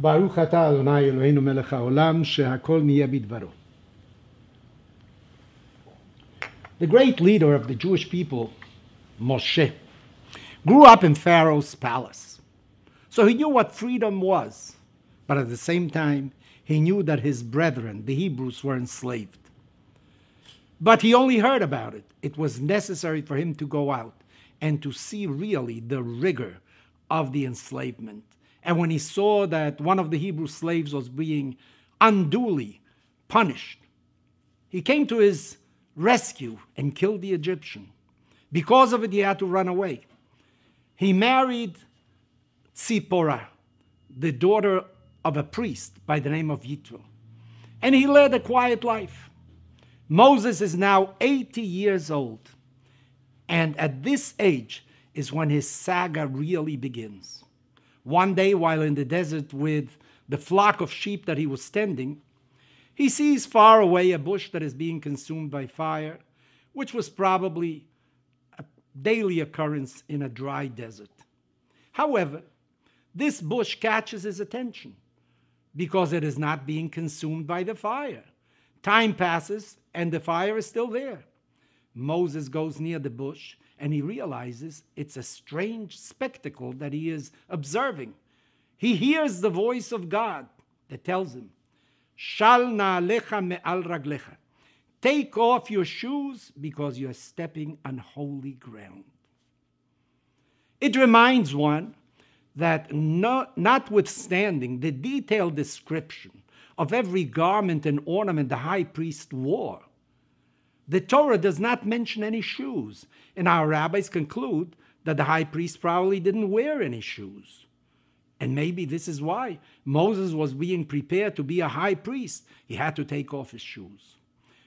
ברוך אתה אדוני אלוהינו מלך העולם שהכל נהיה בדברו. The great leader of the Jewish people, Moshe, grew up in Pharaoh's palace. So he knew what freedom was, but at the same time, he knew that his brethren, the Hebrews, were enslaved. But he only heard about it. It was necessary for him to go out and to see really the rigor of the enslavement. And when he saw that one of the Hebrew slaves was being unduly punished, he came to his rescue and killed the Egyptian. Because of it, he had to run away. He married Tzipporah, the daughter of a priest by the name of Yitro. And he led a quiet life. Moses is now 80 years old. And at this age is when his saga really begins. One day, while in the desert with the flock of sheep that he was tending, he sees far away a bush that is being consumed by fire, which was probably a daily occurrence in a dry desert. However, this bush catches his attention because it is not being consumed by the fire. Time passes and the fire is still there. Moses goes near the bush and he realizes it's a strange spectacle that he is observing. He hears the voice of God that tells him, Shal na'alecha me'al raglecha. Take off your shoes because you are stepping on holy ground. It reminds one that notwithstanding the detailed description of every garment and ornament the high priest wore, the Torah does not mention any shoes, and our rabbis conclude that the high priest probably didn't wear any shoes. And maybe this is why Moses was being prepared to be a high priest. He had to take off his shoes.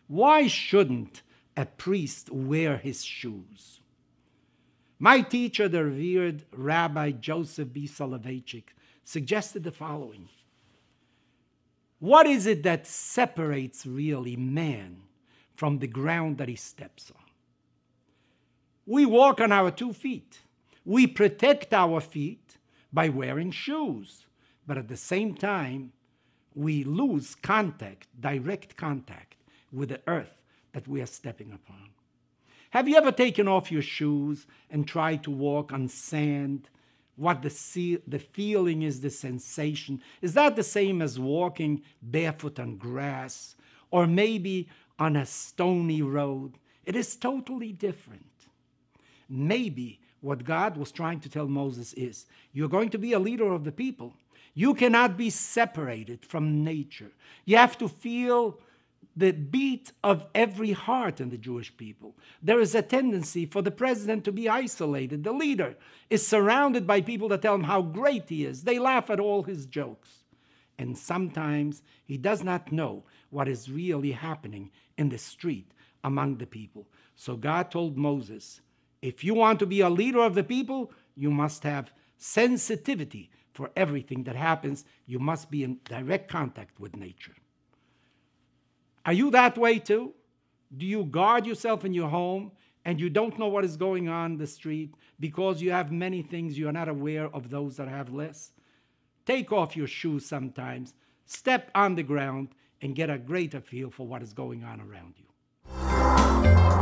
Why shouldn't a priest wear his shoes? My teacher, the revered Rabbi Joseph B. Soloveitchik, suggested the following. What is it that separates really man from the ground that he steps on? We walk on our 2 feet. We protect our feet by wearing shoes. But at the same time, we lose contact, direct contact with the earth that we are stepping upon. Have you ever taken off your shoes and tried to walk on sand? What the feeling is, the sensation. Is that the same as walking barefoot on grass or maybe on a stony road? It is totally different. Maybe what God was trying to tell Moses is, you're going to be a leader of the people. You cannot be separated from nature. You have to feel the beat of every heart in the Jewish people. There is a tendency for the president to be isolated. The leader is surrounded by people that tell him how great he is. They laugh at all his jokes. And sometimes he does not know what is really happening in the street among the people. So God told Moses, if you want to be a leader of the people, you must have sensitivity for everything that happens. You must be in direct contact with nature. Are you that way too? Do you guard yourself in your home and you don't know what is going on in the street because you have many things you are not aware of those that have less? Take off your shoes sometimes, step on the ground, and get a greater feel for what is going on around you.